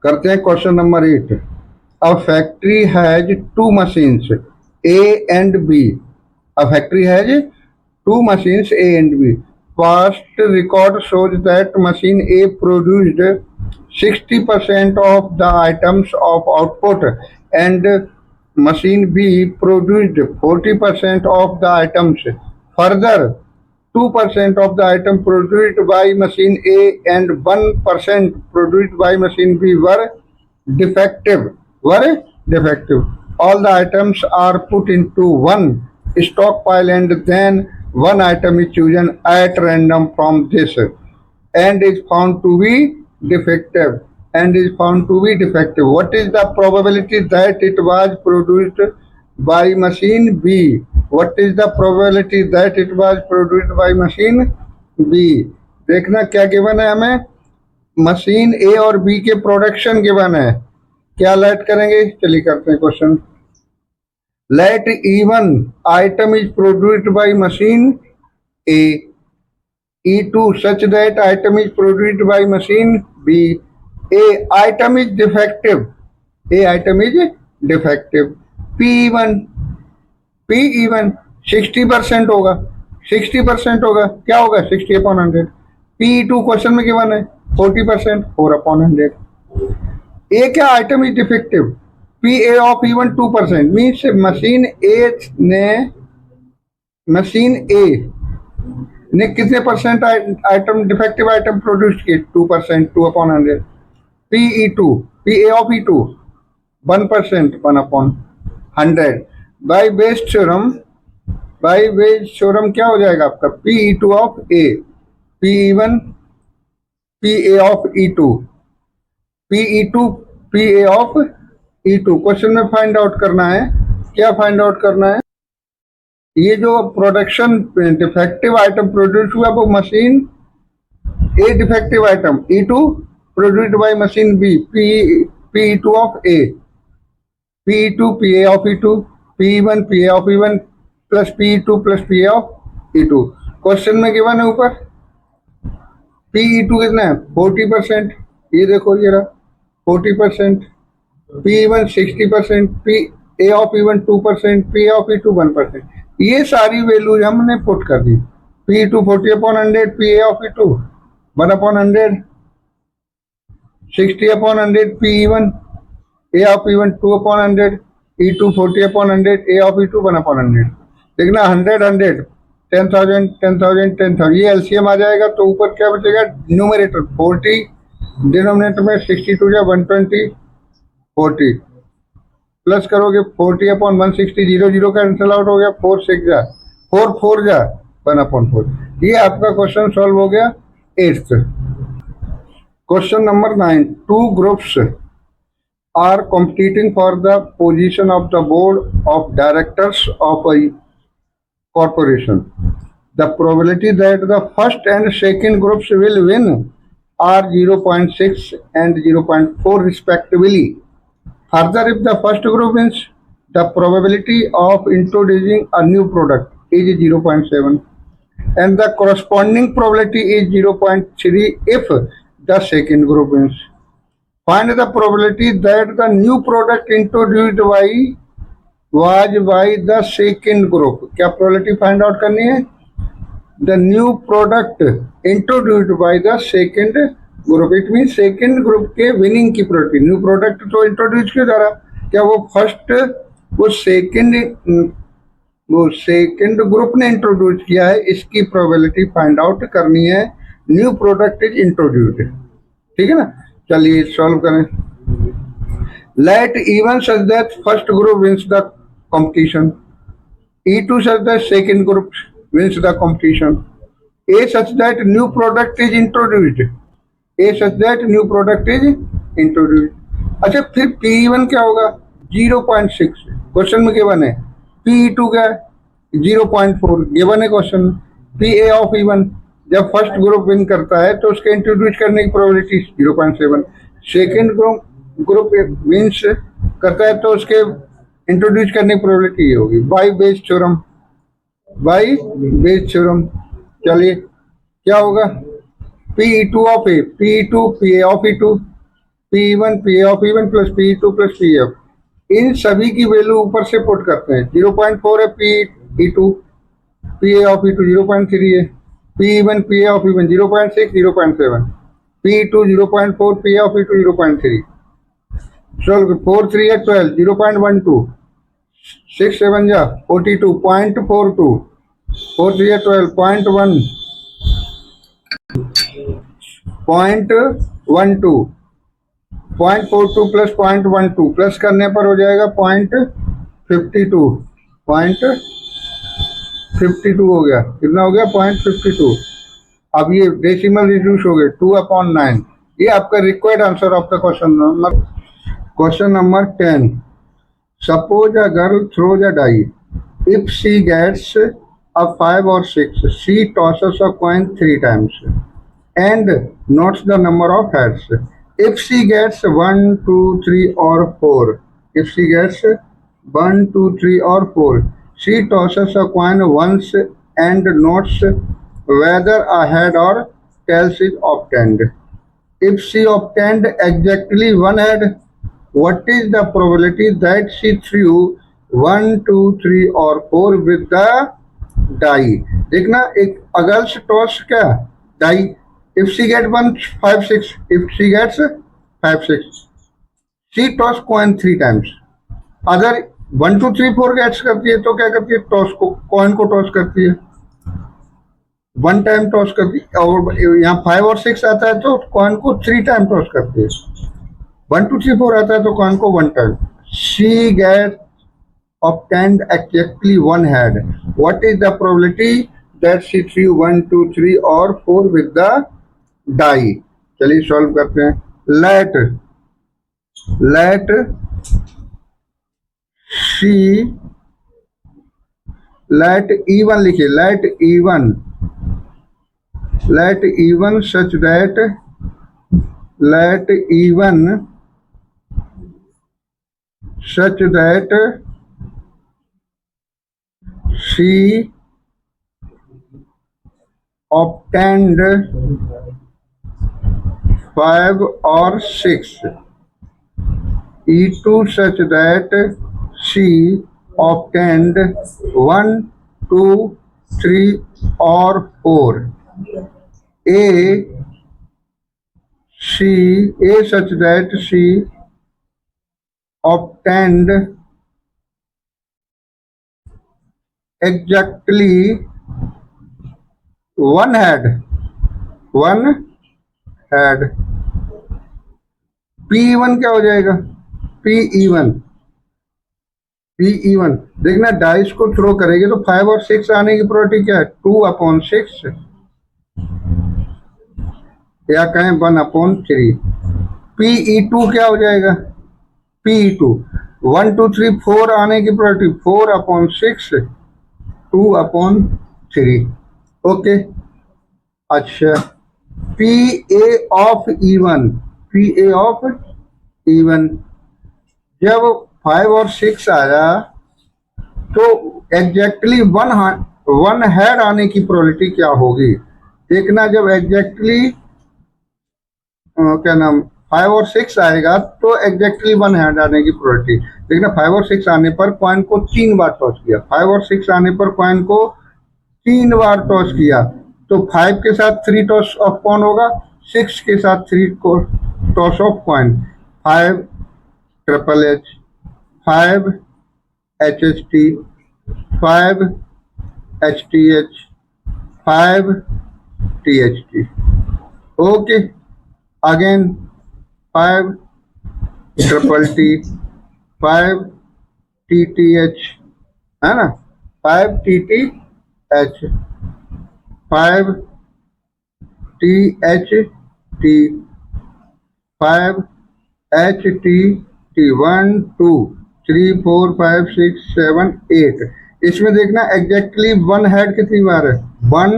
करते हैं question number 8। A factory has two machines A and B. A factory has two machines A and B. Past record shows that machine A produced 60% of the items of output and machine B produced 40% of the items. Further, 2% of the item produced by machine A and 1% produced by machine B were defective. All the items are put into one stockpile and then one item is chosen at random from this and is found to be defective. What is the probability that it was produced by machine B? What is the probability that it was produced by machine B? देखना क्या given है हमें, machine ए और B के production given है। क्या late करेंगे, चलिए करते हैं question. Let E1 item is produced by machine A, E2 such that item is produced by machine B. A item is defective. P1 60% होगा, 60% होगा, क्या होगा 60/100। P2 क्वेश्चन में गिवन है 40%, 4/100। ए क्या item is defective, P A of E one 2% means machine A ने कितने percent item defective item produce किए, 2%, 2/100। P A of E2 1%, 1/100। By Bayes theorem क्या हो जाएगा आपका, P E2 of A, P E1 P A of E2, P A of E2। Question में find out करना है, क्या फाइंड आउट करना है, ये जो प्रोडक्शन डिफेक्टिव आइटम प्रोड्यूस हुआ वो machine A defective item E2 produced by machine B, P E2 of A, P E2 P A of E2, P E1 P A of E1 plus P E2 plus P A of E2। Question में given है ऊपर P E2 कितना है 40%, ये देखो ये रहा 40%, P1 60%, P A of E1 2%, P A of E2 1%। ये सारी वैल्यूज हमने पुट कर दी। P2 40/100, P A of E2 1/100, 60/100, P1 A of E1 2/100, E2 40/100, A of E2 1/100। देखना 100 10,000 10,000 10,000, ये एलसीएम आ जाएगा तो ऊपर क्या बचेगा, न्यूमरेटर 40, डिनोमिनेटर में 62 या 120, 40 प्लस करोगे 40/160, 0 कैंसिल आउट हो गया, 4 6 जा 4 4 जा 1/4। ये आपका क्वेश्चन सॉल्व हो गया 8th। Question number 9। Two groups are competing for the position of the board of directors of a corporation. The probability that the first and second groups will win are 0.6 and 0.4 respectively. Further, if the first group wins, the probability of introducing a new product is 0.7 and the corresponding probability is 0.3 if the second group wins. Find the probability that the new product introduced was by the second group. क्या probability find out करनी है, the new product introduced by the second group. It mean second group के winning की probability. New product तो introduce क्यों जा रहा, क्या वो फर्स्ट वो सेकंड ग्रुप ने इंट्रोड्यूस किया है, इसकी प्रोबेबिलिटी फाइंड आउट करनी है। न्यू प्रोडक्ट इज इंट्रोड्यूस्ड, ठीक है ना। चलिए सॉल्व करें। Let E1 such that first group wins the competition, E2 such that second group wins the competition, A such that new product is introduced, अच्छा फिर P1 क्या होगा 0.6, क्वेश्चन में गिवन है। P2 क्या है 0.4 गिवन है क्वेश्चन में। PA ऑफ E1 जब फर्स्ट ग्रुप विन करता है तो उसके इंट्रोड्यूस करने की प्रोबेबिलिटी 0.7, सेकेंड ग्रुप विंस करता है तो उसके इंट्रोड्यूस करने की प्रोबेबिलिटी ये होगी बाई बेस थ्योरम। चलिए क्या होगा, P2 of A, P2 P A of E2, P1 P of even plus P2 plus PF, इन सभी की वैल्यू ऊपर से पुट करते हैं। 0.4 है PE2, PA ऑफ E2 0.3 है, P1 PA of even 0.6 0.7, P2 0.4 PA of E2 0.3। चलो 4 3 है 12 0.12, 6 7 जा 42 0.42, 4 3 है 12 0.1 0.12, 0.42 प्लस 0.12 प्लस करने पर हो जाएगा 0.52, 0.52 हो गया। कितना हो गया? 0.52। अब ये डेसिमल रिड्यूस हो गए 2/9। ये आपका required answer of the question number 10। Suppose a girl throws a die, if she gets a 5 or 6, she tosses a coin 3 times and notes the number of heads. If she gets 1 2 3 or 4, if she gets 1 2 3 or 4, she tosses a coin once and notes whether a head or tails is obtained. If she obtained exactly one head, what is the probability that she threw 1 2 3 or 4 with the die? देखना, एक अगल्स toss क्या die, if she get 1 5 6, if she gets 5 6, she toss coin 3 times. अगर 1 2 3 4 gets करती है तो क्या करती है? टॉस को, कॉइन को टॉस करती है, 1 टाइम टॉस करती है। और यहाँ 5 और 6 आता है तो कॉइन को 3 टाइम टॉस करती है। 1 2 3 4 आता है तो कॉइन को 1 time. She get obtained exactly one head. What is the probability that she threw 1 2 3 or 4 with the die? चलिए सॉल्व करते हैं। let she, let E1 लिखिए, let E1 such that, let E1 such that she obtained 5 or 6, E2 such that she obtained 1 2 3 or 4, A such that she obtained exactly one head, P1 क्या हो जाएगा? P1 देखना, dice को throw करेंगे तो 5 और 6 आने की प्रोबेबिलिटी क्या है? 2/6 या कहें 1/3। PE2 क्या हो जाएगा? PE2 1 2 3 4 आने की प्रोबेबिलिटी 4/6, 2/3। ओके। अच्छा, PA ऑफ E1, जब 5 और 6 आया तो एग्जैक्टली वन हेड आने की प्रोबेबिलिटी क्या होगी? देखना, जब एग्जैक्टली क्या नाम 5 और 6 आएगा तो एग्जैक्टली वन हेड आने की प्रोबेबिलिटी। देखना, 5 और 6 आने पर कॉइन को 3 बार टॉस किया, 5 और 6 आने पर कॉइन को 3 बार टॉस किया, तो 5 के साथ 3 टॉस ऑफ कॉइन होगा, 6 के साथ 3 को toss of coin. 5 triple H, 5 HHT, 5 HTH, 5 THT। Okay, again 5 triple T, 5 TTH, है ना, 5 TTH, 5 THT, 5 HTT, 1 2 3 4 5 6 7 8। इसमें देखना एग्जैक्टली वन हेड कितनी बार है? 1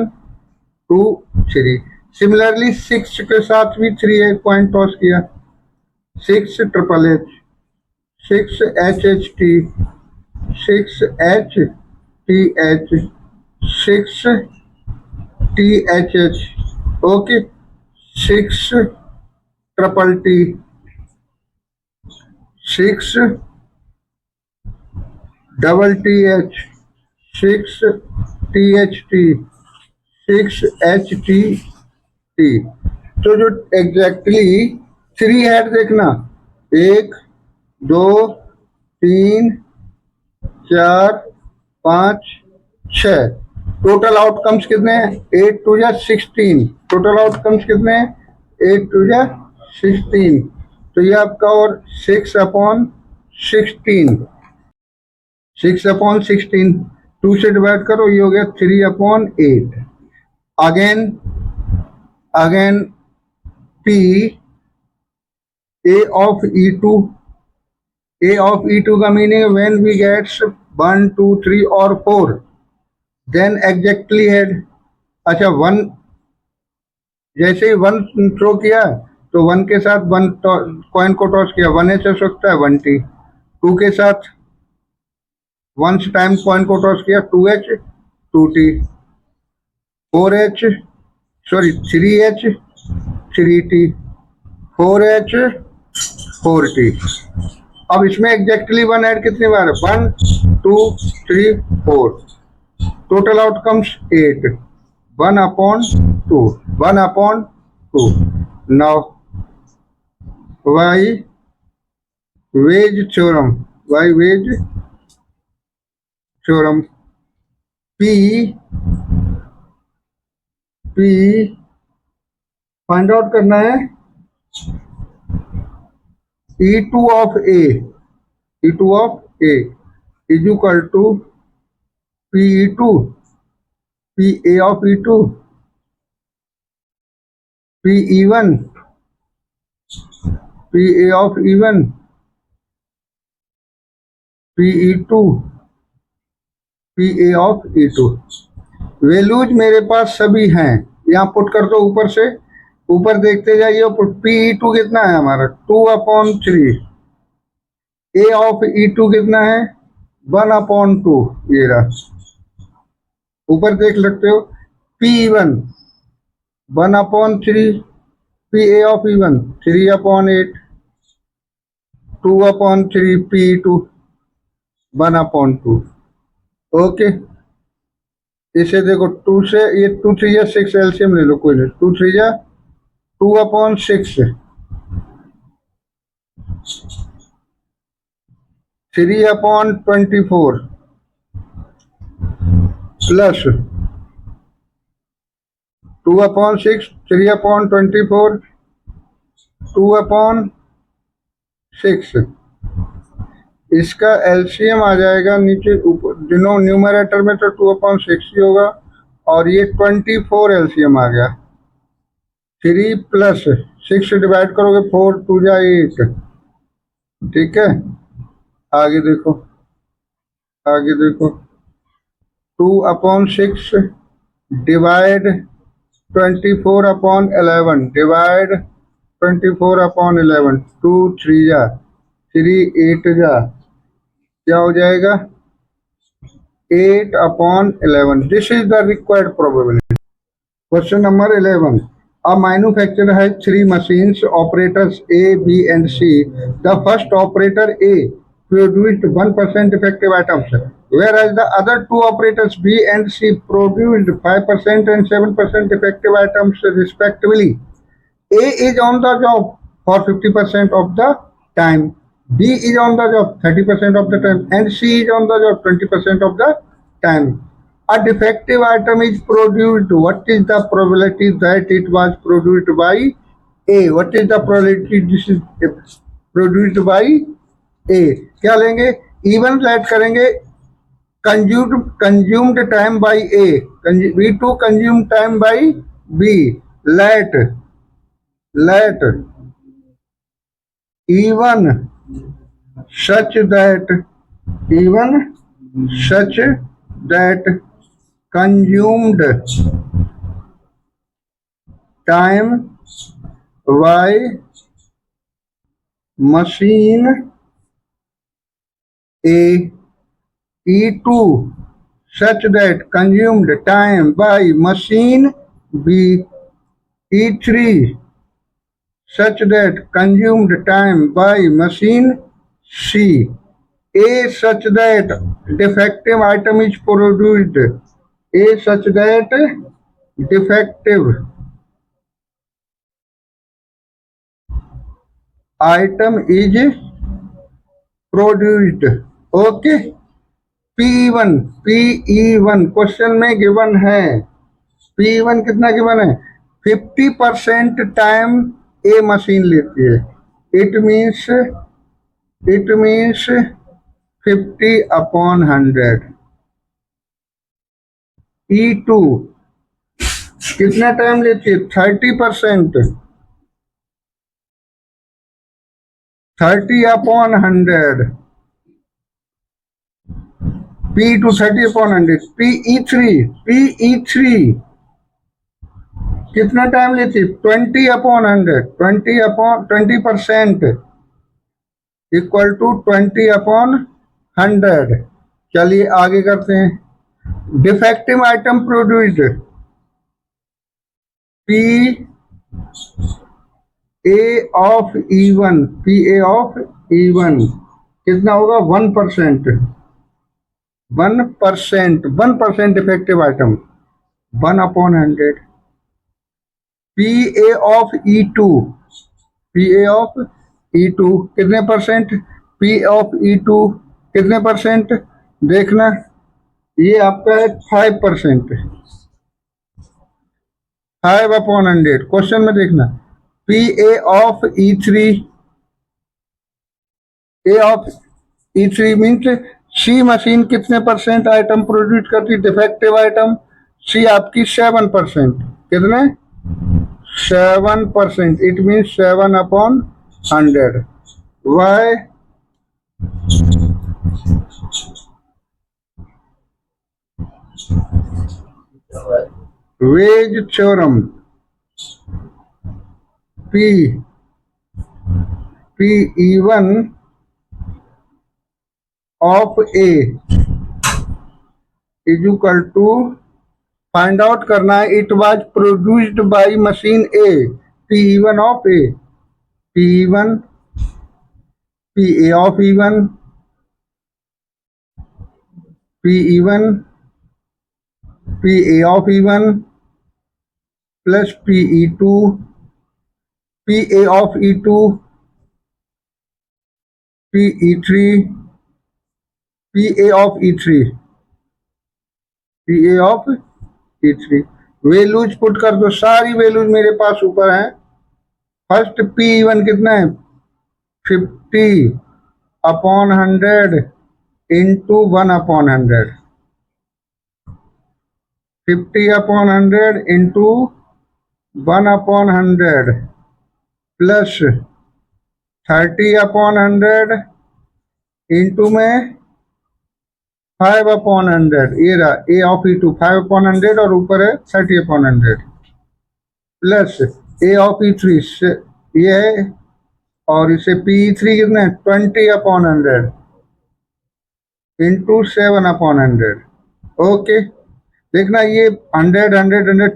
2 3। सिमिलरली 6 के साथ भी 3 पॉइंट टॉस किया, 6 triple H, 6 HHT, 6 HTH, 6 THH, okay, 6 triple T, 6 double T H 6 T H T 6 H T T. तो जो एग्जैक्टली 3 हेड देखना, 1 2 3 4 5 6, टोटल आउटकम्स कितने हैं? 8 टू जा 16, टोटल आउटकम्स कितने हैं? 8 टू जा 16। तो ये आपका और 6/16, 6/16 2 से डिवाइड करो, ये हो गया 3/8। Again P A of E2, A of E2 का मीनिंग है व्हेन वी गेट्स 1 2 3 और 4 देन एग्जैक्टली हेड। अच्छा, 1 जैसे ही 1 थ्रो किया तो 1 के साथ 1 कॉइन को टॉस किया, 1 हो सकता है 1T। 2 के साथ 1 टाइम कॉइन को टॉस किया, 2H 2T। 3H 3T, 4H 4T। अब इसमें एग्जैक्टली 1 ऐड कितनी बार है? 1 2 3 4, total outcomes 8, 1/2, 1/2। Now by veg theorem, P find out करना है E2 of A is equal to PE2, PA of E2, PE1, PA of E1, PE2, PA of E2। Values मेरे पास सभी हैं, यहाँ पुट कर दो ऊपर से, ऊपर देखते जाइए। PE2 कितना है हमारा? 2/3। A ऑफ E2 कितना है? 1/2, ये रहा, ऊपर देख सकते हो। PE1 1/3, PA of E1 3/8, 2/3, PE2 1/2। Okay, इसे देखो 2 से, ये 2 3 या 6 एलसीएम ले लो, कोई नहीं, 2 3 या 2/6, 3/24 प्लस 2/6, 3/24, 2/6। इसका एलसीएम आ जाएगा नीचे ऊपर, न्यूमरेटर में तो 2/6 ही होगा, और ये 24 एलसीएम आ गया। 3 प्लस 6 डिवाइड करोगे, 4 2 जा 8, ठीक है। आगे देखो 2/6 डिवाइड 24/11, डिवाइड 24/11, 2 3 जा 3 8 जा, क्या हो जाएगा? 8/11। This is the required probability. Question number 11। A manufacturer has 3 machines, operators A, B, and C. The first operator A produced 1% effective items, whereas the other 2 operators B and C produced 5% and 7% effective items respectively. A is on the job for 50% of the time, B is on the job 30% of the time, and C is on the job 20% of the time. A defective item is produced. What is the probability that it was produced by A? What is the probability this is produced by A? क्या लेंगे? Even add करेंगे, consumed time by A, B2 consumed time by B, let even such that consumed time by machine A, E2 such that consumed time by machine B, E3 such that consumed time by machine C. A such that defective item is produced. A such that defective item is produced. Okay. P1 question में given है। P1 कितना given है? 50% time ए machine लेती है। It means 50/100। E2 कितना time लेती है? 30%। 30/100। P2 30/100। PE3 कितना टाइम लेती है? 20/100। 20% इक्वल टू 20/100। चलिए आगे करते हैं। Defective item produced. PA of E1 कितना होगा? 1%। 1% defective item 1/100। PA of E2 कितने परसेंट? P ऑफ E2 कितने परसेंट? देखना, ये आपका है 5%। 5/100। क्वेश्चन में देखना, PA of E3 means C machine कितने परसेंट आइटम प्रोड्यूस करती? Defective item. सी आपकी 7%। कितने? 7%। It means 7/100। Why? Veg theorem. PE1 of A is equal to, find out करना है, it was produced by machine A. PE1 of A, PE1 PA of E1, PE1 PA of E1 plus PE2 PA of E2, PE3 PA of E3, PA of E3। Values put कर दो, सारी values मेरे पास ऊपर है। First PE1 कितना है? 50/100 into 1/100। 50/100 into 1/100 plus 30/100 into में 5/100। ये रहा A ऑफ E2 5/100 और ऊपर है 30/100 प्लस A ऑफ E3 ये है, और इसे PE3 कितना है? 20/100 इंटू 7/100। ओके, देखना ये 100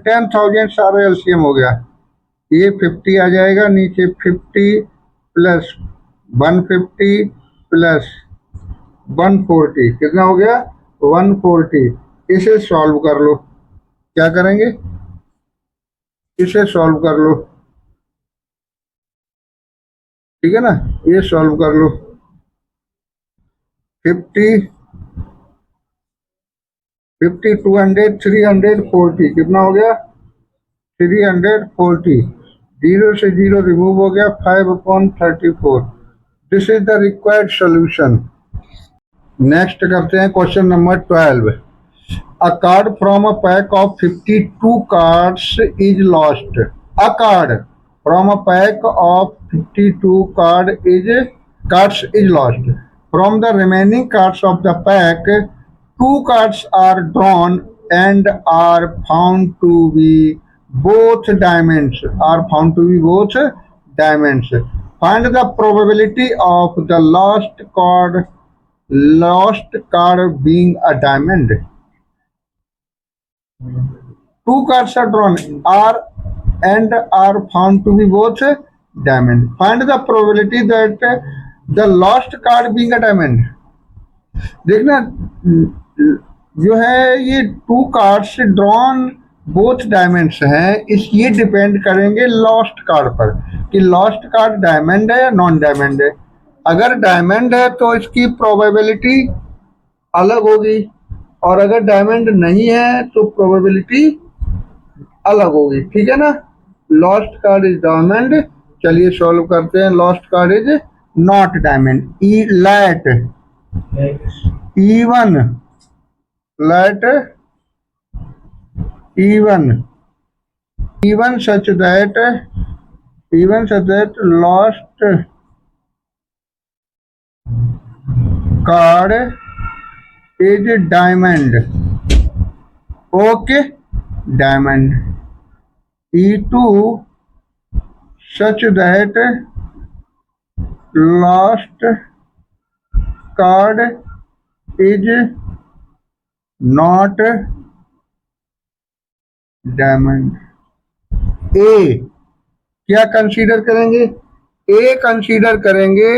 10,000 सारा एलसीएम हो गया। ये 50 आ जाएगा, नीचे 50 प्लस 150 प्लस 140 कितना हो गया? 140। इसे सॉल्व कर लो। क्या करेंगे? इसे सॉल्व कर लो, ठीक है ना? ये सॉल्व कर लो। 50 200 340 कितना हो गया? 340। जीरो से जीरो रिमूव हो गया, 5/34। This is the required solution. Next करते हैं question number 12। A card from a pack of 52 cards is lost. A card from a pack of 52 cards is lost. From the remaining cards of the pack, 2 cards are drawn and are found to be both diamonds. Find the probability of the lost card being a diamond. 2 cards are drawn and are found to be both diamond. Find the probability that the last card being a diamond. देखना जो है ये to cards drawn both diamonds हैं, इस ये depend करेंगे lost card पर कि लॉस्ट कार्ड डायमंड है या नॉन डायमंड है। अगर डायमंड है तो इसकी प्रोबेबिलिटी अलग होगी, और अगर डायमंड नहीं है तो प्रोबेबिलिटी अलग होगी, ठीक है ना। Last card is diamond. चलिए सॉल्व करते हैं। Last card is not diamond. E let even let even such that lost card is diamond. Okay, diamond. E2 such that lost card is not diamond. A क्या consider करेंगे? A consider करेंगे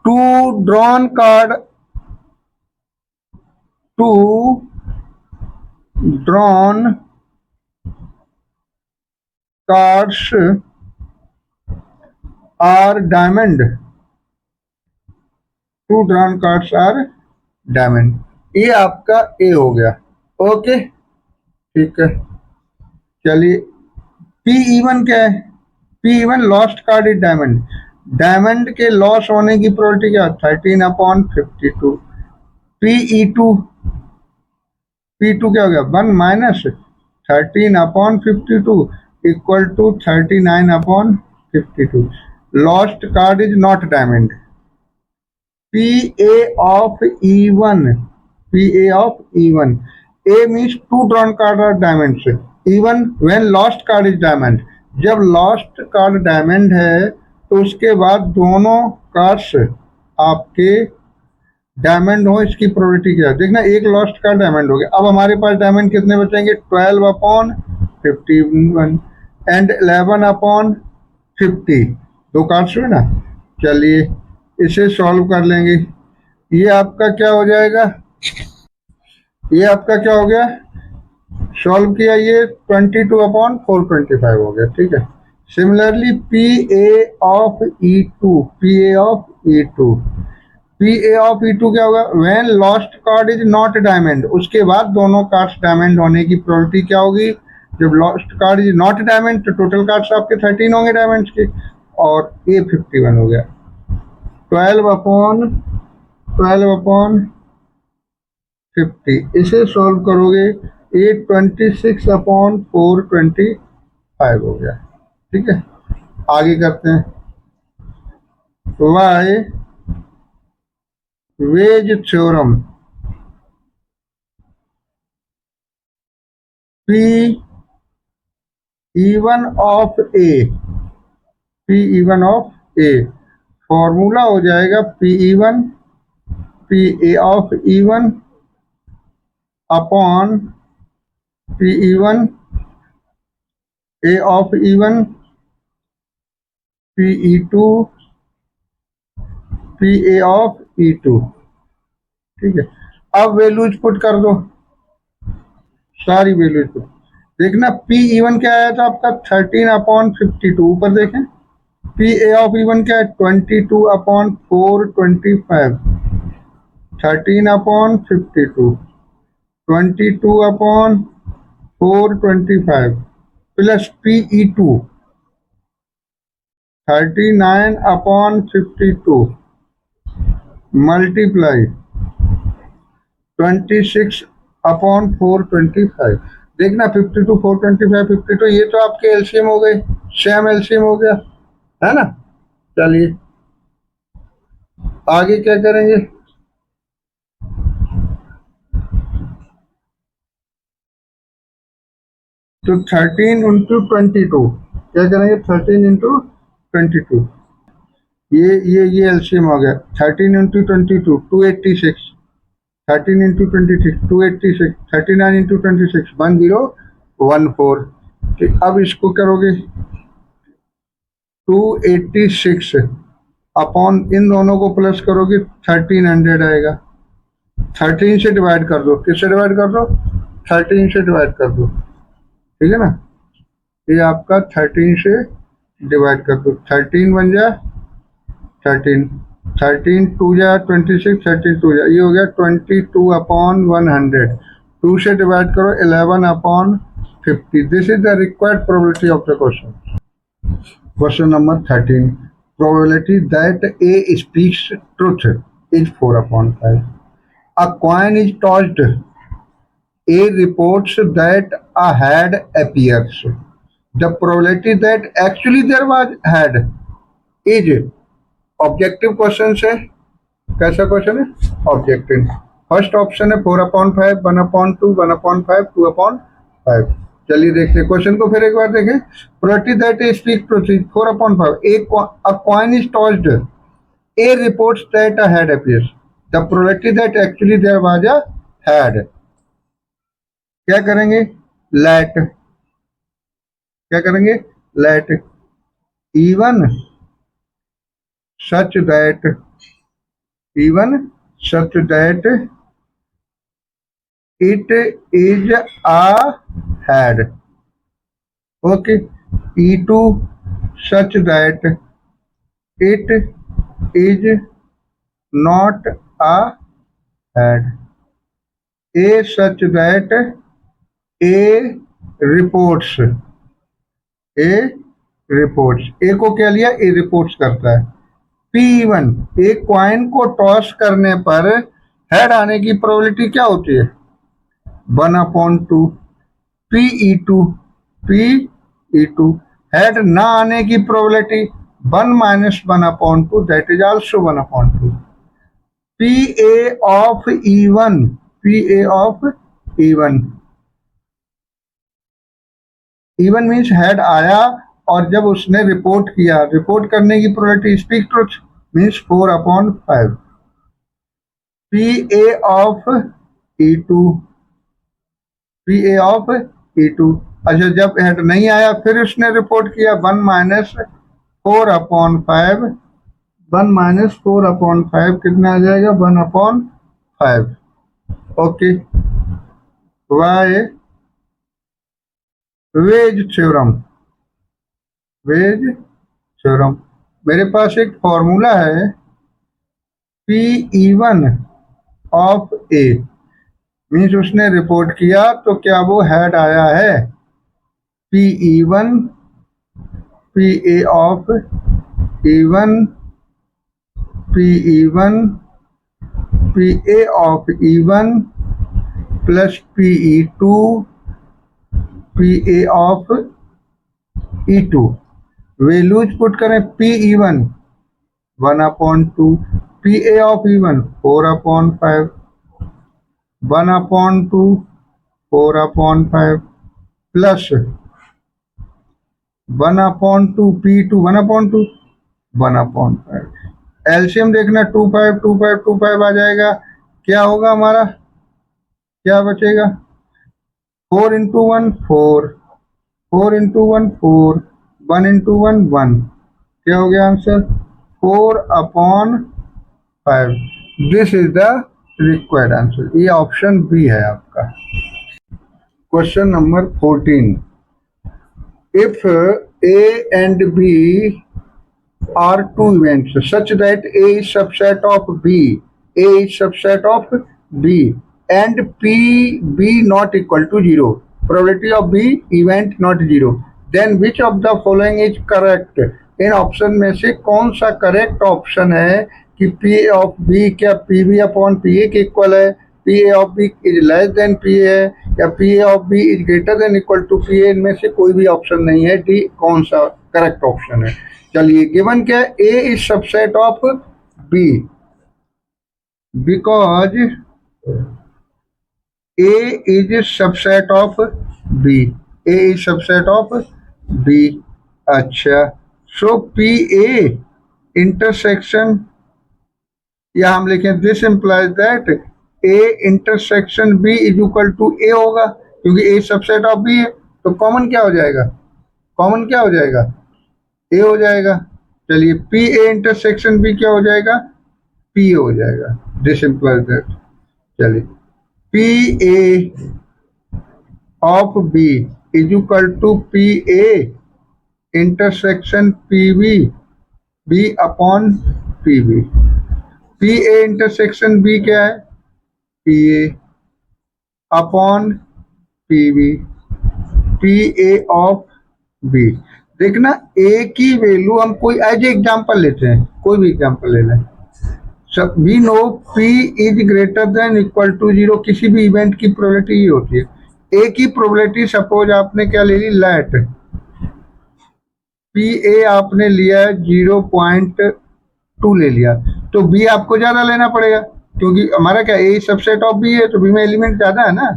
two drawn card, two drawn cards are diamond. Two drawn cards are diamond. ये आपका ए हो गया। Okay ठीक है। चलिए पी इवन क्या है? P even lost card is diamond. Diamond के लॉस होने की प्रोबेबिलिटी क्या? 13/52। पी2 क्या हो गया? 1 minus 13/52 equal to 39/52। Last card is not diamond. PA of even, PA of even. A means two drawn card are diamonds. Even when lost card is diamond. जब lost card diamond है तो उसके बाद दोनों कार्ड्स आपके diamond हो, इसकी probability क्या है? देखना एक लॉस्ट कार्ड डायमंड हो गया। अब हमारे पास डायमंड कितने बचेंगे? 12/51 एंड 11/50। दो कार्ड्स हुए ना। चलिए इसे सॉल्व कर लेंगे। ये आपका क्या हो जाएगा? ये आपका क्या हो गया? सॉल्व किया ये 22/425 हो गया, ठीक है। Similarly P A of E2, PA of E2, PA of E2 क्या होगा? When lost card is not diamond. उसके बाद दोनों कार्ड्स डायमंड होने की प्रोबेबिलिटी क्या होगी? जब lost card is not diamond तो टोटल कार्ड्स आपके 13 होंगे डायमंड्स के, और ये 51 हो गया। 12/50। इसे सॉल्व करोगे 826/425 हो गया, ठीक है। आगे करते हैं। By veg theorem. P even of A, P even of A formula हो जाएगा P even, P A of even upon P even A of even PE2 PA of E2, ठीक है। अब वैल्यूज पुट कर दो, सारी वैल्यूज पुट। देखना P even क्या आया था आपका? 13/52। ऊपर देखें पी ए ऑफ इवन क्या है? 22/425। 13/52 22/425 प्लस PE2 39/52 मल्टीप्लाई 26/425। देखना 52 425 52, ये तो आपके एलसीएम हो गए, सेम एलसीएम हो गया, है ना। चलिए आगे क्या करेंगे? तो 13 इंटू 22 क्या करेंगे? 13 इंटू 22, ये एलसीएम हो गया। 13 इंटू 22 286, 13 इंटू 26 286, 39 इंटू 26 1014। ठीक, अब इसको करोगे 286 अपॉन इन दोनों को प्लस करोगे 1300 आएगा। 13 से डिवाइड कर दो, किससे डिवाइड कर दो? 13 से डिवाइड कर दो, ठीक है ना। ये आपका 13 से डिवाइड कर दो, 13 बन जाए 13, 13 टू जा 26, 13 टू जा ये हो गया 22 अपॉन 100। 2 से डिवाइड करो 11 upon 50। This is the required probability of the question. Question number 13, probability that A speaks truth is 4 upon 5। A coin is tossed, A reports that a head appears. The probability that actually there was head is objective question है। कैसा question है? Objective. First option है 4/5, 1/2, 1/5, 2/5। चलिए देखते हैं question को फिर एक बार देखें। Probability that A speak truth is 4/5। A coin is tossed. A reports that a head appears. The probability that actually there was a head. क्या करेंगे? लेट, क्या करेंगे? Let even such that it is a head. Okay. E2 such that it is not a head. A such that A reports, ए को क्या लिया? ए reports करता है। P1, एक क्वाइन को टॉस करने पर हेड आने की प्रोबेबिलिटी क्या होती है? 1/2। P2 हेड ना आने की probability 1 - 1/2, that is also 1/2। PA of E1 even means head आया और जब उसने रिपोर्ट किया, रिपोर्ट करने की probability speak truth means 4/5। PA of E2, अच्छा जब हेड नहीं आया फिर उसने रिपोर्ट किया 1 - 4/5। 1 - 4/5 कितना आ जाएगा? 1/5। ओके। वाई वेज थ्योरम, मेरे पास एक फॉर्मूला है P1 ऑफ ए मीन्स उसने रिपोर्ट किया तो क्या वो हेड आया है? P1 PA of E1 PA of E1 plus PE2 PA of E2। Values put करें। P1 1/2, PA of E1 4/5, 1/2 4/5 plus 1/2 P2 1/2 1/5। LCM देखना 25 25 25 आ जाएगा। क्या होगा हमारा? क्या बचेगा? 4 × 1 4, 4 × 1 4, 1 × 1 1। क्या हो गया answer? 4/5। This is the required answer. ये ऑप्शन बी है आपका। Question number 14, if A and B are two events such that A is subset of B, and P not equal to 0, probability of B event not 0, then which of the following is correct? In option में से कौन सा correct option है कि P of B क्या PB/PA के equal है, PA of B is less than PA है, या PA of B is greater than equal to PA? इनमें से कोई भी ऑप्शन नहीं है। डी कौन सा करेक्ट ऑप्शन है? चलिए गिवन क्या है? A is subset of B because A is subset of B, A is subset of B। अच्छा, सो PA इंटरसेक्शन, या हम लिखें this implies that A intersection B is equal to A होगा, क्योंकि A सबसेट ऑफ B है। तो common क्या हो जाएगा? ए हो जाएगा। चलिए पी ए इंटरसेक्शन बी क्या हो जाएगा, पी हो जाएगा। This implies that. चलिए P A of B is equal to P A intersection P B, B upon P B. P A intersection B क्या है, P A upon P B, P A of B. देखना A की value हम कोई as example लेते हैं, कोई भी एग्जाम्पल ले लें। सब we know P is greater than equal to zero, किसी भी इवेंट की प्रोबेबिलिटी ये होती है। ए की प्रोबेबिलिटी सपोज आपने क्या ले ली, लेट पी ए आपने लिया है 0.2 ले लिया, तो बी आपको ज्यादा लेना पड़ेगा, क्योंकि हमारा क्या ए सबसेट ऑफ बी है, तो बी में एलिमेंट ज्यादा है ना,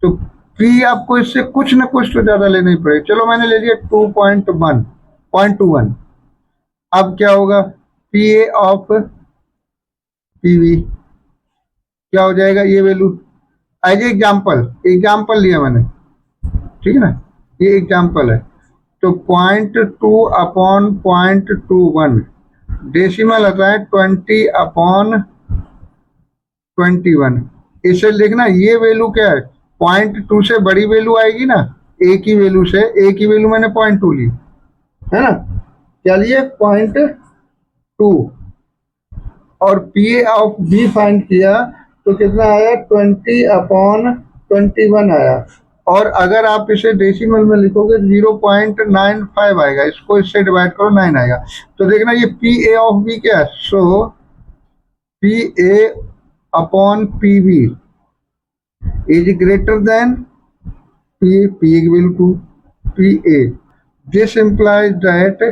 तो पी आपको इससे कुछ ना कुछ तो ज्यादा लेना ही पड़ेगा। चलो मैंने ले लिया 2.1, अब क्या होगा, P A of P V क्या हो जाएगा, ये वैल्यू एज एग्जाम्पल लिया मैंने, ठीक है ना, ये एग्जाम्पल है। तो 0.2 अपॉन 0.21, डेसिमल आता है 20/21। इसे देखना ये वैल्यू क्या है, 0.2 से बड़ी वैल्यू आएगी ना, ए की वैल्यू से, ए की वैल्यू मैंने 0.2 ली है ना, क्या लिए 0.2, और P A of B find किया तो कितना आया, 20/21 आया। और अगर आप इसे डेसिमल में लिखोगे 0.95 आएगा, इसको इससे डिवाइड करो 9 आएगा। तो देखना ये पी ए ऑफ बी क्या है, so P A upon P B is greater than P A की value 2 P A. This implies that